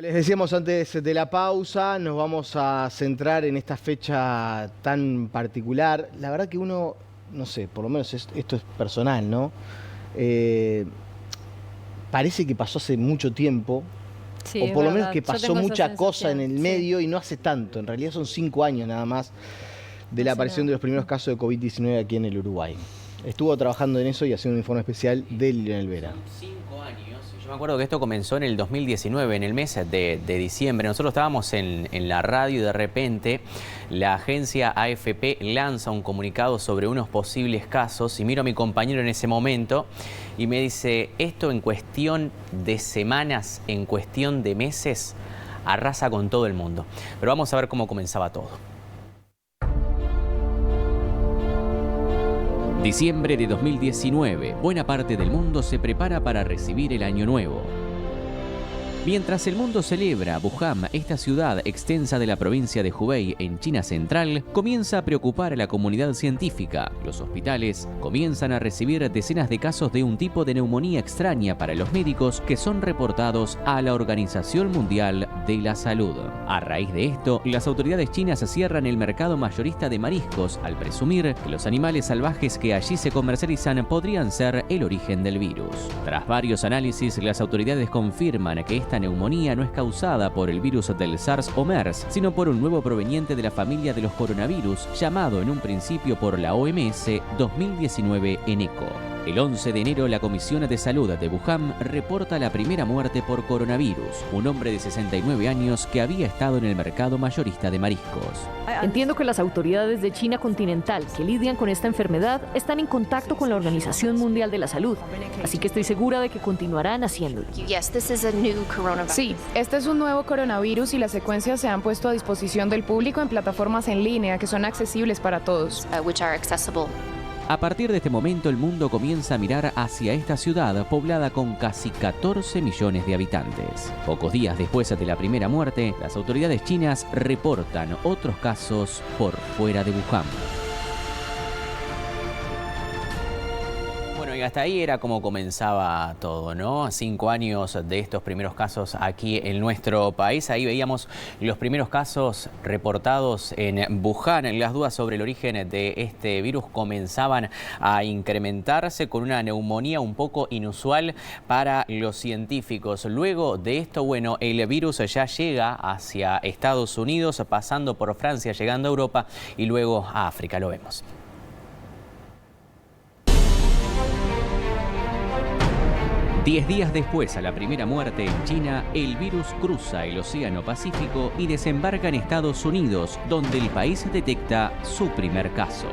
Les decíamos antes de la pausa, nos vamos a centrar en esta fecha tan particular. La verdad que uno, no sé, por lo menos esto es personal, ¿no? Parece que pasó hace mucho tiempo, Sí, o por lo menos verdad. que Yo pasó tengo esa mucha cosa en el sensación, medio y no hace tanto. En realidad son 5 años nada más de la Hace aparición de nada. los primeros casos de COVID-19 aquí en el Uruguay. Estuvo trabajando en eso y haciendo un informe especial de Lionel Vera. 5 años. Yo me acuerdo que esto comenzó en el 2019, en el mes de diciembre. Nosotros estábamos en la radio y de repente la agencia AFP lanza un comunicado sobre unos posibles casos y miro a mi compañero en ese momento y me dice, esto en cuestión de semanas, en cuestión de meses, arrasa con todo el mundo. Pero vamos a ver cómo comenzaba todo. Diciembre de 2019, buena parte del mundo se prepara para recibir el Año Nuevo. Mientras el mundo celebra, Wuhan, esta ciudad extensa de la provincia de Hubei en China Central, comienza a preocupar a la comunidad científica. Los hospitales comienzan a recibir decenas de casos de un tipo de neumonía extraña para los médicos que son reportados a la Organización Mundial de la Salud. A raíz de esto, las autoridades chinas cierran el mercado mayorista de mariscos al presumir que los animales salvajes que allí se comercializan podrían ser el origen del virus. Tras varios análisis, las autoridades confirman que esta neumonía no es causada por el virus del SARS o MERS, sino por un nuevo proveniente de la familia de los coronavirus, llamado en un principio por la OMS 2019 ENECO. El 11 de enero, la Comisión de Salud de Wuhan reporta la primera muerte por coronavirus, un hombre de 69 años que había estado en el mercado mayorista de mariscos. Entiendo que las autoridades de China continental que lidian con esta enfermedad están en contacto con la Organización Mundial de la Salud, así que estoy segura de que continuarán haciéndolo. Sí, este es un nuevo coronavirus y las secuencias se han puesto a disposición del público en plataformas en línea que son accesibles para todos. A partir de este momento, el mundo comienza a mirar hacia esta ciudad poblada con casi 14 millones de habitantes. Pocos días después de la primera muerte, las autoridades chinas reportan otros casos por fuera de Wuhan. Bueno, y hasta ahí era como comenzaba todo, ¿no? 5 años de estos primeros casos aquí en nuestro país. Ahí veíamos los primeros casos reportados en Wuhan. Las dudas sobre el origen de este virus comenzaban a incrementarse con una neumonía un poco inusual para los científicos. Luego de esto, bueno, el virus ya llega hacia Estados Unidos, pasando por Francia, llegando a Europa y luego a África. Lo vemos. 10 días después a la primera muerte en China, el virus cruza el Océano Pacífico y desembarca en Estados Unidos, donde el país detecta su primer caso.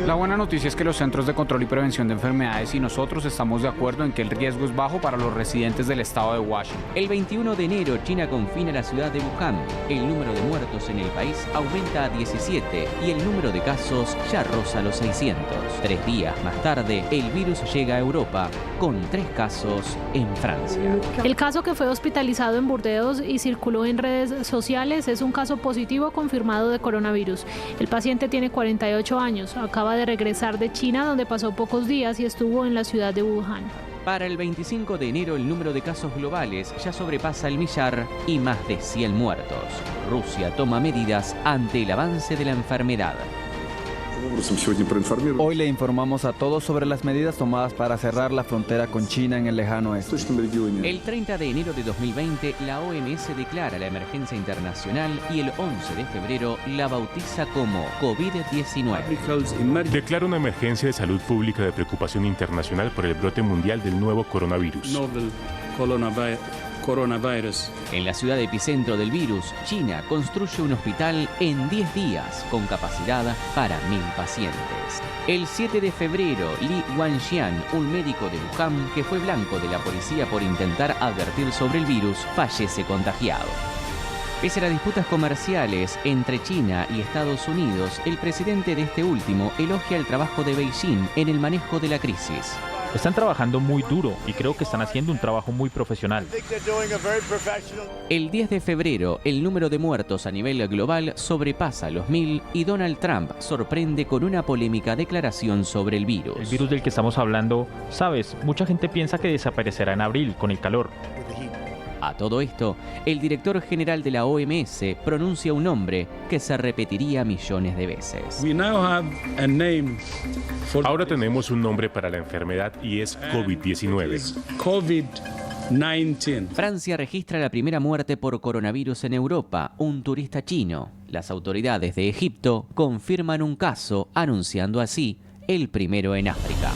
La buena noticia es que los Centros de Control y Prevención de Enfermedades y nosotros estamos de acuerdo en que el riesgo es bajo para los residentes del estado de Washington. El 21 de enero, China confina la ciudad de Wuhan. El número de muertos en el país aumenta a 17 y el número de casos ya roza los 600. 3 días más tarde, el virus llega a Europa con 3 casos en Francia. El caso que fue hospitalizado en Burdeos y circuló en redes sociales es un caso positivo confirmado de coronavirus. El paciente tiene 48 años, acaba de regresar de China donde pasó pocos días y estuvo en la ciudad de Wuhan. Para el 25 de enero el número de casos globales ya sobrepasa el millar y más de 100 muertos. Rusia toma medidas ante el avance de la enfermedad. Hoy le informamos a todos sobre las medidas tomadas para cerrar la frontera con China en el lejano oeste. El 30 de enero de 2020, la OMS declara la emergencia internacional y el 11 de febrero la bautiza como COVID-19. Declara una emergencia de salud pública de preocupación internacional por el brote mundial del nuevo coronavirus. En la ciudad epicentro del virus, China construye un hospital en 10 días con capacidad para 1000 pacientes. El 7 de febrero, Li Wanxian, un médico de Wuhan que fue blanco de la policía por intentar advertir sobre el virus, fallece contagiado. Pese a las disputas comerciales entre China y Estados Unidos, el presidente de este último elogia el trabajo de Beijing en el manejo de la crisis. Están trabajando muy duro y creo que están haciendo un trabajo muy profesional. El 10 de febrero, el número de muertos a nivel global sobrepasa los 1000 y Donald Trump sorprende con una polémica declaración sobre el virus. El virus del que estamos hablando, sabes, mucha gente piensa que desaparecerá en abril con el calor. A todo esto, el director general de la OMS pronuncia un nombre que se repetiría millones de veces. Ahora tenemos un nombre para la enfermedad y es COVID-19. Francia registra la primera muerte por coronavirus en Europa, un turista chino. Las autoridades de Egipto confirman un caso, anunciando así el primero en África.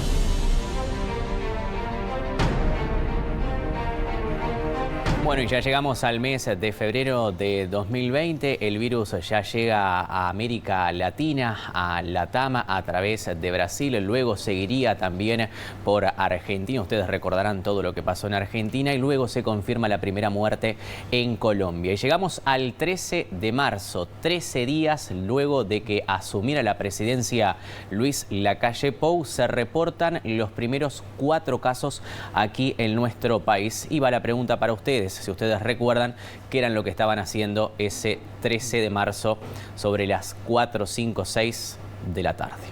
Bueno, y ya llegamos al mes de febrero de 2020. El virus ya llega a América Latina, a LATAM, a través de Brasil. Luego seguiría también por Argentina. Ustedes recordarán todo lo que pasó en Argentina. Y luego se confirma la primera muerte en Colombia. Y llegamos al 13 de marzo, 13 días luego de que asumiera la presidencia Luis Lacalle Pou, se reportan los primeros 4 casos aquí en nuestro país. Y va la pregunta para ustedes. Si ustedes recuerdan qué eran lo que estaban haciendo ese 13 de marzo sobre las 4, 5, 6 de la tarde.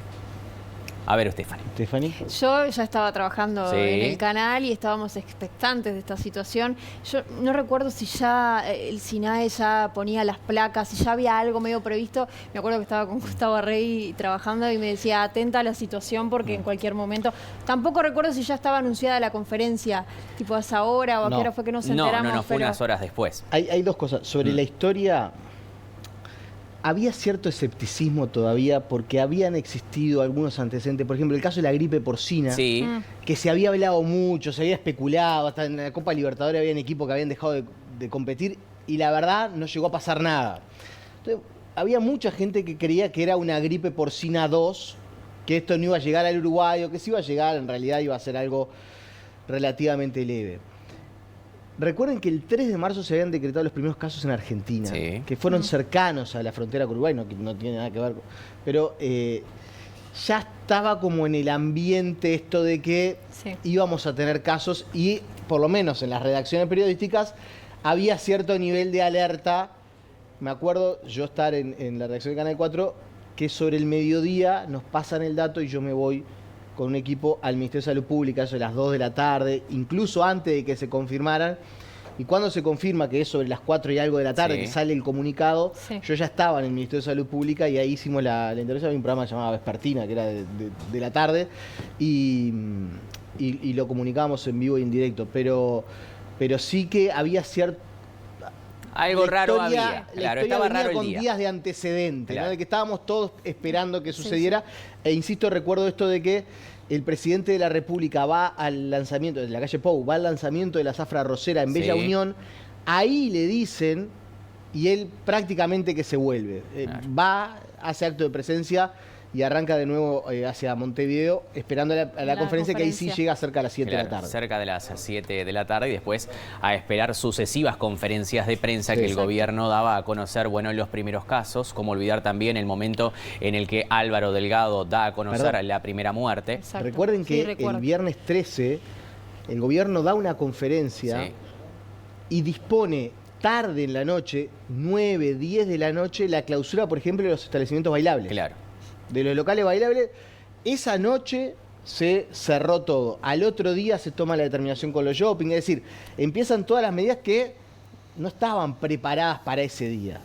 A ver, Stephanie. Yo ya estaba trabajando Sí. en el canal y estábamos expectantes de esta situación. Yo no recuerdo si ya el SINAE ya ponía las placas, si ya había algo medio previsto. Me acuerdo que estaba con Gustavo Rey trabajando y me decía, atenta a la situación porque en cualquier momento... Tampoco recuerdo si ya estaba anunciada la conferencia, tipo a esa hora o a qué hora fue que nos enteramos. No, fue unas horas después. Hay 2 cosas. Sobre la historia... Había cierto escepticismo todavía porque habían existido algunos antecedentes. Por ejemplo, el caso de la gripe porcina, Sí. que se había hablado mucho, se había especulado, hasta en la Copa Libertadores habían equipos que habían dejado de competir y la verdad no llegó a pasar nada. Entonces, había mucha gente que creía que era una gripe porcina 2, que esto no iba a llegar al Uruguay o que si iba a llegar, en realidad iba a ser algo relativamente leve. Recuerden que el 3 de marzo se habían decretado los primeros casos en Argentina, Sí. que fueron cercanos a la frontera con Uruguay, no tiene nada que ver, pero ya estaba como en el ambiente esto de que íbamos a tener casos y por lo menos en las redacciones periodísticas había cierto nivel de alerta. Me acuerdo yo estar en la redacción de Canal 4, que sobre el mediodía nos pasan el dato y yo me voy con un equipo al Ministerio de Salud Pública, eso de las 2 de la tarde, incluso antes de que se confirmaran. Y cuando se confirma que es sobre las 4 y algo de la tarde, Sí. que sale el comunicado, yo ya estaba en el Ministerio de Salud Pública y ahí hicimos la intervención. Había un programa llamado Vespertina, que era de la tarde, y lo comunicábamos en vivo y en directo. Pero sí que había cierto... Algo raro había. La Claro, historia estaba venía raro el con día. días de antecedente, Claro. ¿no? De que estábamos todos esperando que sucediera. E insisto, recuerdo esto de que el presidente de la República va al lanzamiento, de la calle Pou, va al lanzamiento de la zafra rosera en Bella Sí. Unión. Ahí le dicen, y él prácticamente que se vuelve. Va, hace acto de presencia y arranca de nuevo hacia Montevideo, esperando a la conferencia, que ahí sí llega cerca a las 7 de la tarde. Cerca de las 7 de la tarde y después a esperar sucesivas conferencias de prensa que el gobierno daba a conocer, bueno, los primeros casos. Como olvidar también el momento en el que Álvaro Delgado da a conocer la primera muerte. Recuerden que el viernes 13 el gobierno da una conferencia y dispone tarde en la noche, 9, 10 de la noche, la clausura, por ejemplo, de los establecimientos bailables. Claro. De los locales bailables. Esa noche se cerró todo. Al otro día se toma la determinación con los shopping. Es decir, empiezan todas las medidas que no estaban preparadas para ese día.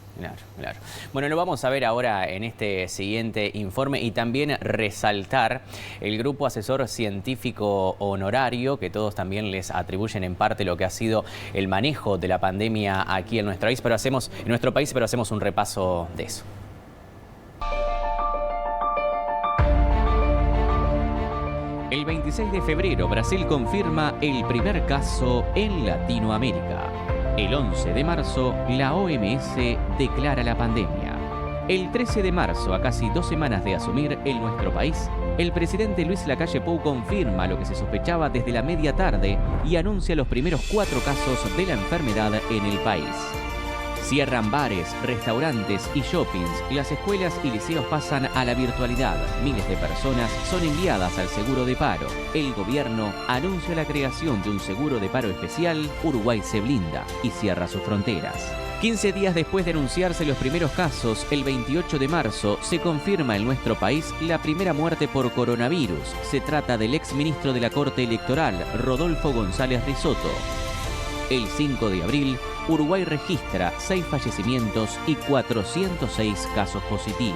Claro. Bueno, lo vamos a ver ahora en este siguiente informe y también resaltar el grupo asesor científico honorario, que todos también les atribuyen en parte lo que ha sido el manejo de la pandemia aquí en nuestro país, pero hacemos un repaso de eso. El 26 de febrero, Brasil confirma el primer caso en Latinoamérica. El 11 de marzo, la OMS declara la pandemia. El 13 de marzo, a casi 2 semanas de asumir en nuestro país, el presidente Luis Lacalle Pou confirma lo que se sospechaba desde la media tarde y anuncia los primeros 4 casos de la enfermedad en el país. Cierran bares, restaurantes y shoppings. Las escuelas y liceos pasan a la virtualidad. Miles de personas son enviadas al seguro de paro. El gobierno anuncia la creación de un seguro de paro especial. Uruguay se blinda y cierra sus fronteras. 15 días después de anunciarse los primeros casos, el 28 de marzo, se confirma en nuestro país la primera muerte por coronavirus. Se trata del exministro de la Corte Electoral, Rodolfo González Risotto. El 5 de abril, Uruguay registra 6 fallecimientos y 406 casos positivos.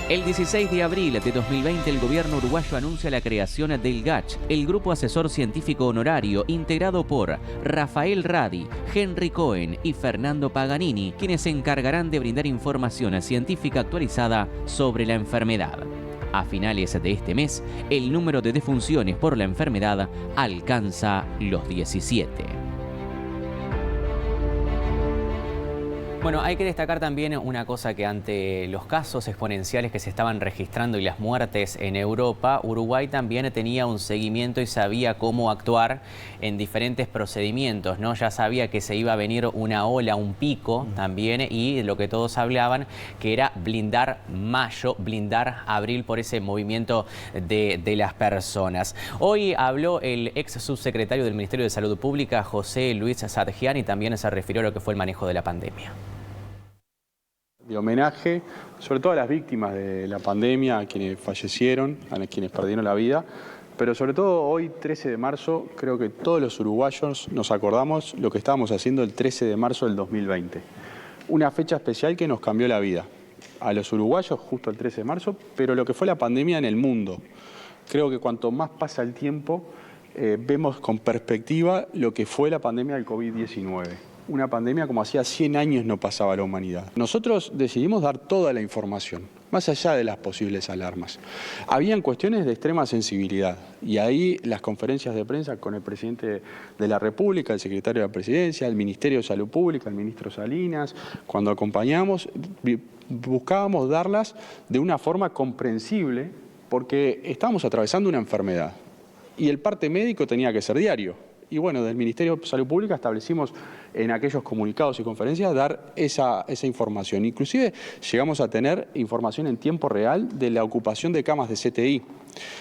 El 16 de abril de 2020, el gobierno uruguayo anuncia la creación del GACH, el Grupo Asesor Científico Honorario, integrado por Rafael Radi, Henry Cohen y Fernando Paganini, quienes se encargarán de brindar información científica actualizada sobre la enfermedad. A finales de este mes, el número de defunciones por la enfermedad alcanza los 17. Bueno, hay que destacar también una cosa, que ante los casos exponenciales que se estaban registrando y las muertes en Europa, Uruguay también tenía un seguimiento y sabía cómo actuar en diferentes procedimientos, ¿no? Ya sabía que se iba a venir una ola, un pico también, y lo que todos hablaban que era blindar mayo, blindar abril por ese movimiento de las personas. Hoy habló el ex subsecretario del Ministerio de Salud Pública, José Luis Sadjian, y también se refirió a lo que fue el manejo de la pandemia. De homenaje, sobre todo a las víctimas de la pandemia, a quienes fallecieron, a quienes perdieron la vida, pero sobre todo hoy, 13 de marzo, creo que todos los uruguayos nos acordamos lo que estábamos haciendo el 13 de marzo del 2020. Una fecha especial que nos cambió la vida. A los uruguayos, justo el 13 de marzo, pero lo que fue la pandemia en el mundo. Creo que cuanto más pasa el tiempo, vemos con perspectiva lo que fue la pandemia del COVID-19. Una pandemia como hacía 100 años no pasaba a la humanidad. Nosotros decidimos dar toda la información, más allá de las posibles alarmas. Habían cuestiones de extrema sensibilidad y ahí las conferencias de prensa con el presidente de la República, el secretario de la Presidencia, el Ministerio de Salud Pública, el ministro Salinas, cuando acompañamos, buscábamos darlas de una forma comprensible porque estábamos atravesando una enfermedad y el parte médico tenía que ser diario. Y bueno, del Ministerio de Salud Pública establecimos en aquellos comunicados y conferencias dar esa información. Inclusive llegamos a tener información en tiempo real de la ocupación de camas de CTI.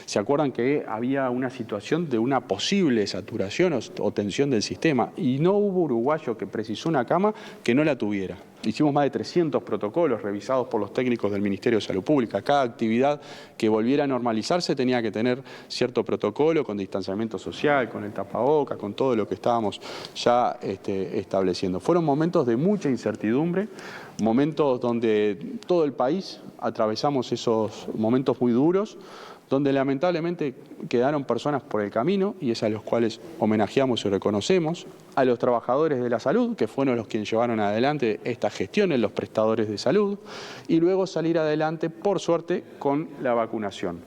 ¿Se acuerdan que había una situación de una posible saturación o tensión del sistema? Y no hubo uruguayo que precisó una cama que no la tuviera. Hicimos más de 300 protocolos revisados por los técnicos del Ministerio de Salud Pública. Cada actividad que volviera a normalizarse tenía que tener cierto protocolo con distanciamiento social, con el tapaboca, con todo lo que estábamos ya estableciendo. Fueron momentos de mucha incertidumbre, momentos donde todo el país atravesamos esos momentos muy duros, donde lamentablemente quedaron personas por el camino y es a los cuales homenajeamos y reconocemos, a los trabajadores de la salud, que fueron los quienes llevaron adelante estas gestiones, los prestadores de salud, y luego salir adelante, por suerte, con la vacunación.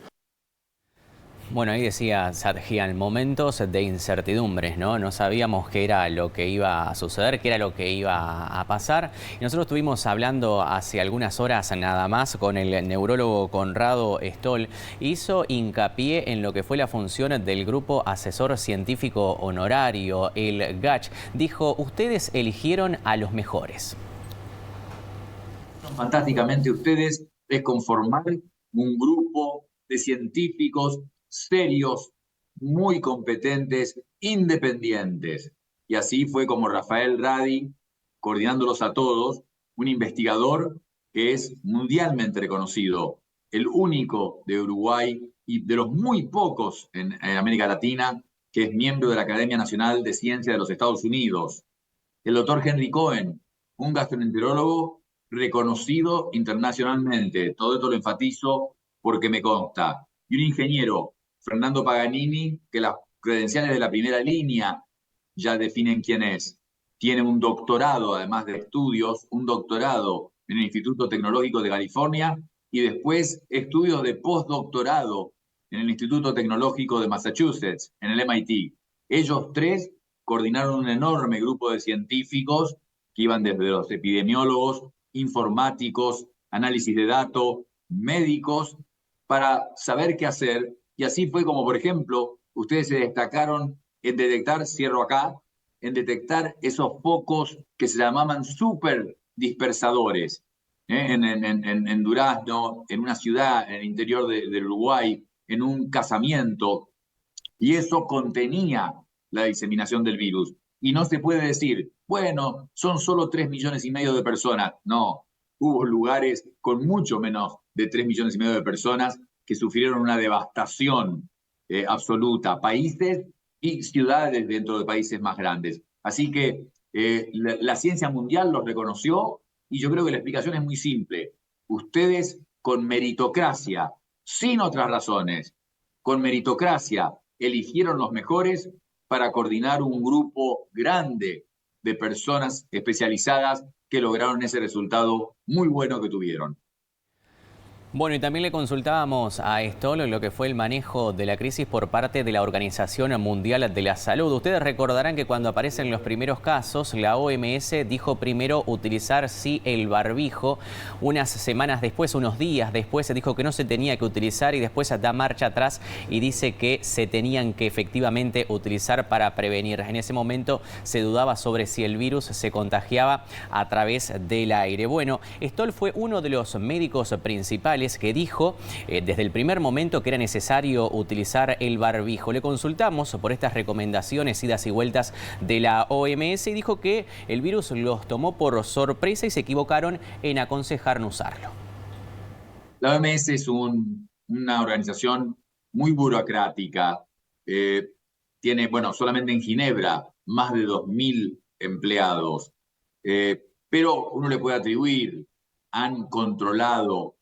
Bueno, ahí decía Sadjian, momentos de incertidumbres, ¿no? No sabíamos qué era lo que iba a suceder, qué era lo que iba a pasar. Y nosotros estuvimos hablando hace algunas horas nada más con el neurólogo Conrado Stoll. Hizo hincapié en lo que fue la función del Grupo Asesor Científico Honorario, el GACH. Dijo, ustedes eligieron a los mejores. Fantásticamente ustedes es conformar un grupo de científicos serios, muy competentes, independientes. Y así fue como Rafael Radi, coordinándolos a todos, un investigador que es mundialmente reconocido, el único de Uruguay y de los muy pocos en América Latina que es miembro de la Academia Nacional de Ciencias de los Estados Unidos. El doctor Henry Cohen, un gastroenterólogo reconocido internacionalmente. Todo esto lo enfatizo porque me consta. Y un ingeniero, Fernando Paganini, que las credenciales de la primera línea ya definen quién es. Tiene un doctorado, además de estudios, un doctorado en el Instituto Tecnológico de California y después estudios de postdoctorado en el Instituto Tecnológico de Massachusetts, en el MIT. Ellos tres coordinaron un enorme grupo de científicos que iban desde los epidemiólogos, informáticos, análisis de datos, médicos, para saber qué hacer. Y así fue como, por ejemplo, ustedes se destacaron en detectar, cierro acá, en detectar esos focos que se llamaban super dispersadores, en Durazno, en una ciudad en el interior del Uruguay, en un casamiento, y eso contenía la diseminación del virus. Y no se puede decir, bueno, son solo 3,5 millones de personas. No, hubo lugares con mucho menos de 3,5 millones de personas que sufrieron una devastación absoluta, países y ciudades dentro de países más grandes. Así que la ciencia mundial los reconoció y yo creo que la explicación es muy simple. Ustedes con meritocracia, sin otras razones, con meritocracia eligieron los mejores para coordinar un grupo grande de personas especializadas que lograron ese resultado muy bueno que tuvieron. Bueno, y también le consultábamos a Stoll lo que fue el manejo de la crisis por parte de la Organización Mundial de la Salud. Ustedes recordarán que cuando aparecen los primeros casos, la OMS dijo primero utilizar sí el barbijo. Unas semanas después, unos días después, se dijo que no se tenía que utilizar y después da marcha atrás y dice que se tenían que efectivamente utilizar para prevenir. En ese momento se dudaba sobre si el virus se contagiaba a través del aire. Bueno, Stoll fue uno de los médicos principales que dijo desde el primer momento que era necesario utilizar el barbijo. Le consultamos por estas recomendaciones, idas y vueltas de la OMS y dijo que el virus los tomó por sorpresa y se equivocaron en aconsejar no usarlo. La OMS es una organización muy burocrática. Tiene, bueno, solamente en Ginebra, más de 2.000 empleados. Pero uno le puede atribuir, han controlado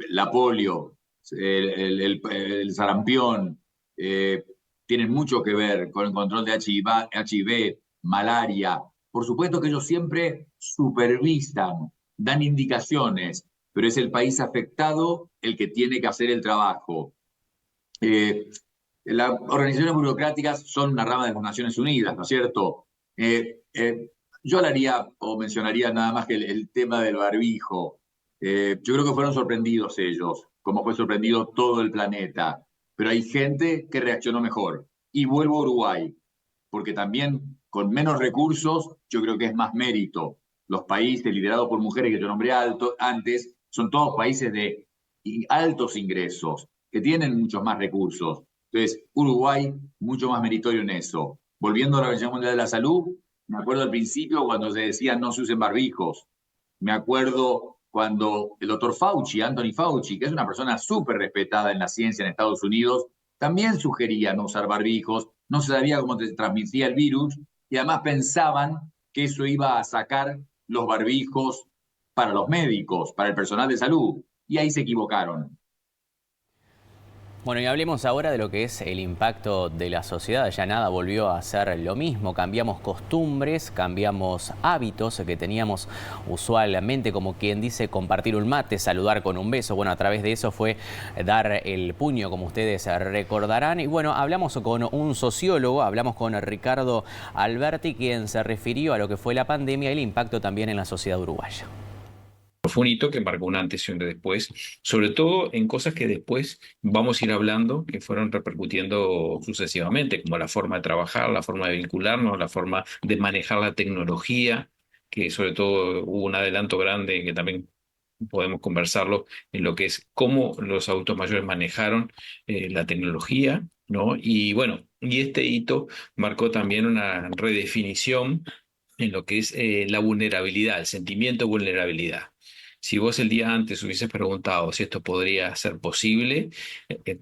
la polio, el sarampión, tienen mucho que ver con el control de HIV, malaria. Por supuesto que ellos siempre supervisan, dan indicaciones, pero es el país afectado el que tiene que hacer el trabajo. Las organizaciones burocráticas son una rama de las Naciones Unidas, ¿no es cierto? Yo hablaría o mencionaría nada más que el tema del barbijo. Yo creo que fueron sorprendidos ellos, como fue sorprendido todo el planeta. Pero hay gente que reaccionó mejor. Y vuelvo a Uruguay, porque también con menos recursos yo creo que es más mérito. Los países liderados por mujeres que yo nombré antes son todos países de altos ingresos, que tienen muchos más recursos. Entonces, Uruguay, mucho más meritorio en eso. Volviendo a la Organización Mundial de la Salud, me acuerdo al principio cuando se decía no se usen barbijos. Me acuerdo cuando el doctor Fauci, Anthony Fauci, que es una persona súper respetada en la ciencia en Estados Unidos, también sugería no usar barbijos, no se sabía cómo se transmitía el virus, y además pensaban que eso iba a sacar los barbijos para los médicos, para el personal de salud, y ahí se equivocaron. Bueno, y hablemos ahora de lo que es el impacto de la sociedad. Ya nada volvió a ser lo mismo. Cambiamos costumbres, cambiamos hábitos que teníamos usualmente, como quien dice, compartir un mate, saludar con un beso. Bueno, a través de eso fue dar el puño, como ustedes recordarán. Y bueno, hablamos con un sociólogo, hablamos con Ricardo Alberti, quien se refirió a lo que fue la pandemia y el impacto también en la sociedad uruguaya. Fue un hito que marcó un antes y un después, sobre todo en cosas que después vamos a ir hablando, que fueron repercutiendo sucesivamente, como la forma de trabajar, la forma de vincularnos, la forma de manejar la tecnología, que sobre todo hubo un adelanto grande que también podemos conversarlo en lo que es cómo los adultos mayores manejaron la tecnología, ¿no? Y bueno, y este hito marcó también una redefinición en lo que es la vulnerabilidad, el sentimiento de vulnerabilidad. Si vos el día antes hubieses preguntado si esto podría ser posible,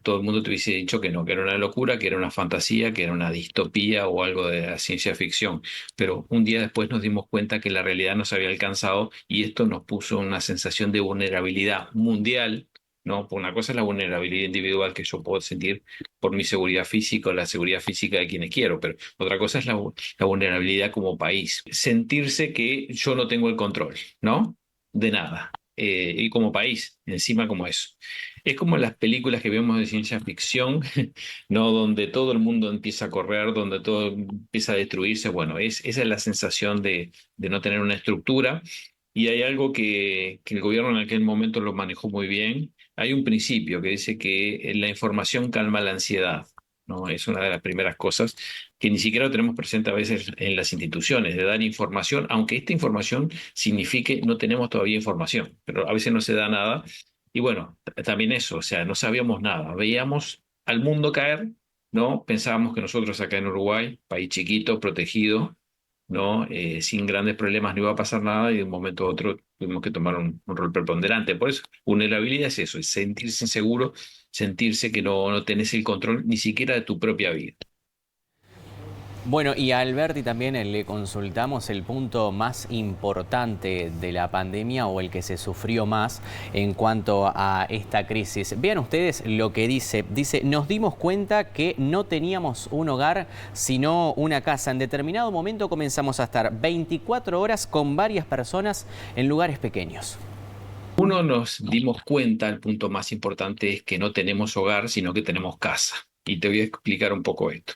todo el mundo te hubiese dicho que no, que era una locura, que era una fantasía, que era una distopía o algo de la ciencia ficción. Pero un día después nos dimos cuenta que la realidad nos había alcanzado y esto nos puso una sensación de vulnerabilidad mundial, ¿no? Por una cosa es la vulnerabilidad individual que yo puedo sentir por mi seguridad física o la seguridad física de quienes quiero, pero otra cosa es la vulnerabilidad como país. Sentirse que yo no tengo el control, ¿no? De nada. Y como país, encima como eso. Es como las películas que vemos de ciencia ficción, ¿no? Donde todo el mundo empieza a correr, donde todo empieza a destruirse. Bueno, esa es la sensación de no tener una estructura. Y hay algo que el gobierno en aquel momento lo manejó muy bien. Hay un principio que dice que la información calma la ansiedad, ¿no? Es una de las primeras cosas que ni siquiera lo tenemos presente a veces en las instituciones, de dar información, aunque esta información signifique no tenemos todavía información, pero a veces no se da nada. Y bueno, también eso, o sea, no sabíamos nada, veíamos al mundo caer, ¿no? Pensábamos que nosotros acá en Uruguay, país chiquito, protegido, ¿no? Sin grandes problemas no iba a pasar nada y de un momento a otro tuvimos que tomar un rol preponderante. Por eso, vulnerabilidad es eso, es sentirse inseguro, sentirse que no tenés el control ni siquiera de tu propia vida. Bueno, y a Alberti también le consultamos el punto más importante de la pandemia o el que se sufrió más en cuanto a esta crisis. Vean ustedes lo que dice. Dice, nos dimos cuenta que no teníamos un hogar, sino una casa. En determinado momento comenzamos a estar 24 horas con varias personas en lugares pequeños. Uno, nos dimos cuenta, el punto más importante es que no tenemos hogar, sino que tenemos casa. Y te voy a explicar un poco esto.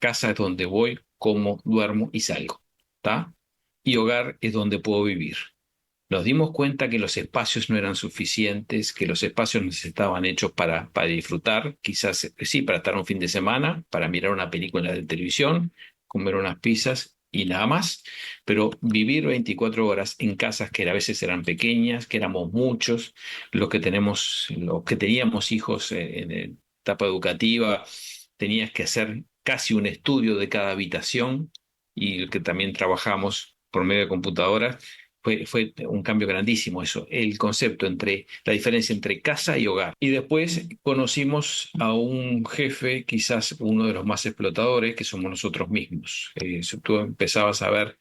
Casa es donde voy, como, duermo y salgo, ¿está? Y hogar es donde puedo vivir. Nos dimos cuenta que los espacios no eran suficientes, que los espacios no estaban hechos para disfrutar, quizás sí, para estar un fin de semana, para mirar una película de televisión, comer unas pizzas y nada más, pero vivir 24 horas en casas que a veces eran pequeñas, que éramos muchos, los que teníamos hijos en etapa educativa, tenías que hacer casi un estudio de cada habitación y el que también trabajamos por medio de computadoras. Fue un cambio grandísimo eso, el concepto la diferencia entre casa y hogar. Y después conocimos a un jefe, quizás uno de los más explotadores, que somos nosotros mismos. Tú empezabas a ver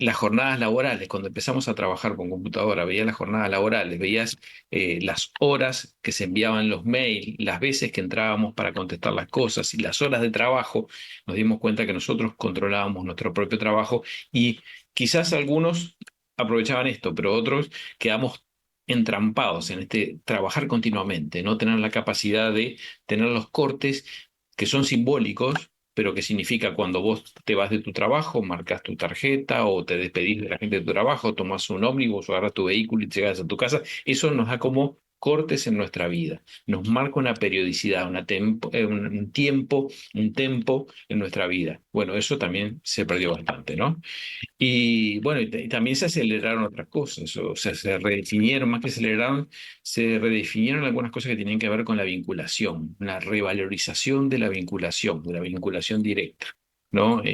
las jornadas laborales, cuando empezamos a trabajar con computadora, veías las jornadas laborales, veías las horas que se enviaban los mails, las veces que entrábamos para contestar las cosas y las horas de trabajo. Nos dimos cuenta que nosotros controlábamos nuestro propio trabajo y quizás algunos aprovechaban esto, pero otros quedamos entrampados en trabajar continuamente, no tener la capacidad de tener los cortes que son simbólicos, pero que significa cuando vos te vas de tu trabajo, marcas tu tarjeta o te despedís de la gente de tu trabajo, tomas un ómnibus o agarras tu vehículo y llegas a tu casa. Eso nos da como cortes en nuestra vida, nos marca una periodicidad, un tempo en nuestra vida. Bueno, eso también se perdió bastante, ¿no? Y bueno, y también se aceleraron otras cosas, o sea, se redefinieron, más que se redefinieron algunas cosas que tenían que ver con la vinculación, la revalorización de la vinculación directa, ¿no?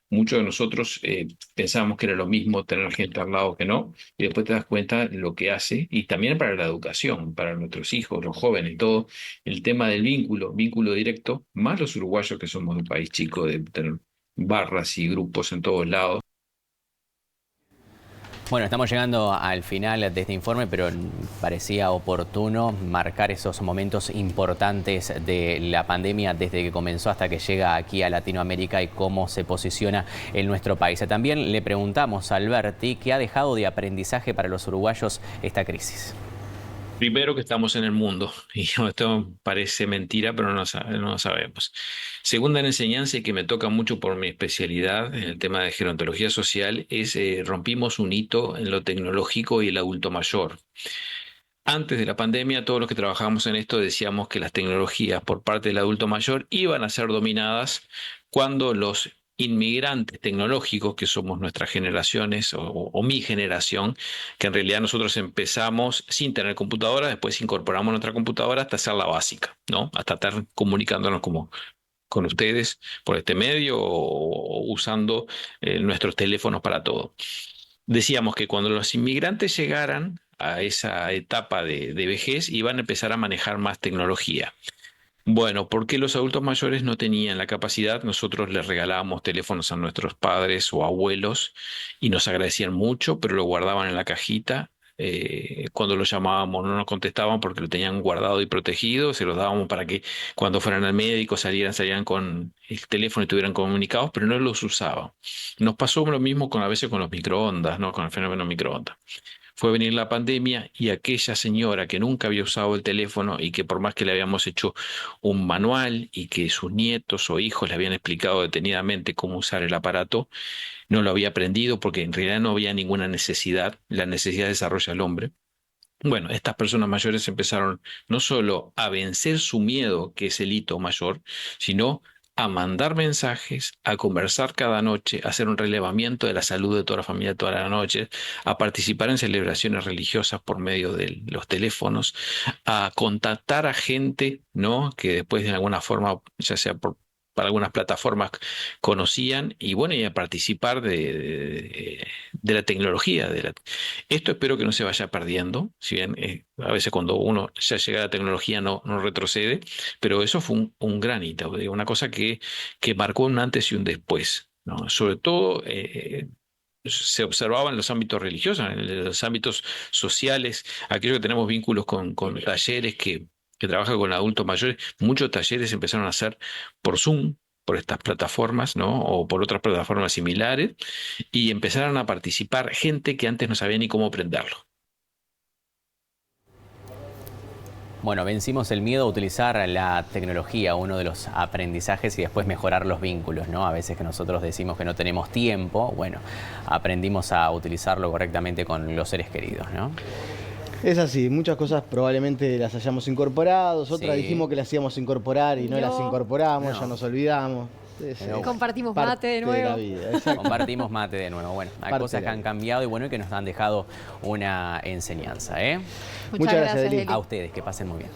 Muchos de nosotros pensábamos que era lo mismo tener gente al lado que no, y después te das cuenta de lo que hace, y también para la educación, para nuestros hijos, los jóvenes, todo, el tema del vínculo directo, más los uruguayos que somos un país chico, de tener barras y grupos en todos lados. Bueno, estamos llegando al final de este informe, pero parecía oportuno marcar esos momentos importantes de la pandemia desde que comenzó hasta que llega aquí a Latinoamérica y cómo se posiciona en nuestro país. También le preguntamos a Alberti qué ha dejado de aprendizaje para los uruguayos esta crisis. Primero, que estamos en el mundo, y esto parece mentira, pero no lo sabemos. Segunda en enseñanza, y que me toca mucho por mi especialidad en el tema de gerontología social, es rompimos un hito en lo tecnológico y el adulto mayor. Antes de la pandemia, todos los que trabajábamos en esto decíamos que las tecnologías por parte del adulto mayor iban a ser dominadas cuando los inmigrantes tecnológicos, que somos nuestras generaciones o mi generación, que en realidad nosotros empezamos sin tener computadora, después incorporamos nuestra computadora hasta hacer la básica, ¿no? Hasta estar comunicándonos como con ustedes por este medio o usando nuestros teléfonos para todo. Decíamos que cuando los inmigrantes llegaran a esa etapa de vejez, iban a empezar a manejar más tecnología. Bueno, porque los adultos mayores no tenían la capacidad, nosotros les regalábamos teléfonos a nuestros padres o abuelos y nos agradecían mucho, pero lo guardaban en la cajita. Cuando los llamábamos no nos contestaban porque lo tenían guardado y protegido, se los dábamos para que cuando fueran al médico salieran con el teléfono y estuvieran comunicados, pero no los usaban. Nos pasó lo mismo a veces con los microondas, ¿no? Con el fenómeno microondas. Fue venir la pandemia y aquella señora que nunca había usado el teléfono y que por más que le habíamos hecho un manual y que sus nietos o hijos le habían explicado detenidamente cómo usar el aparato, no lo había aprendido porque en realidad no había ninguna necesidad. La necesidad desarrolla el hombre. Bueno, estas personas mayores empezaron no solo a vencer su miedo, que es el hito mayor, sino a mandar mensajes, a conversar cada noche, a hacer un relevamiento de la salud de toda la familia toda la noche, a participar en celebraciones religiosas por medio de los teléfonos, a contactar a gente, ¿no? Que después de alguna forma, ya sea por para algunas plataformas conocían, y bueno, y a participar de la tecnología. Esto espero que no se vaya perdiendo, si bien a veces cuando uno ya llega a la tecnología no retrocede, pero eso fue un gran hito, una cosa que marcó un antes y un después, ¿no? Sobre todo se observaba en los ámbitos religiosos, en los ámbitos sociales, aquellos que tenemos vínculos con talleres que trabajan con adultos mayores. Muchos talleres empezaron a hacer por Zoom, por estas plataformas, ¿no? O por otras plataformas similares, y empezaron a participar gente que antes no sabía ni cómo aprenderlo. Bueno, vencimos el miedo a utilizar la tecnología, uno de los aprendizajes, y después mejorar los vínculos, ¿no? A veces que nosotros decimos que no tenemos tiempo, bueno, aprendimos a utilizarlo correctamente con los seres queridos, ¿no? Es así, muchas cosas probablemente las hayamos incorporado, otras dijimos que las íbamos a incorporar y no las incorporamos, ya nos olvidamos. Compartimos mate de nuevo. Compartimos mate de nuevo. Bueno, hay cosas que han cambiado y bueno, y que nos han dejado una enseñanza, ¿eh? Muchas gracias, Eli. A ustedes, que pasen muy bien.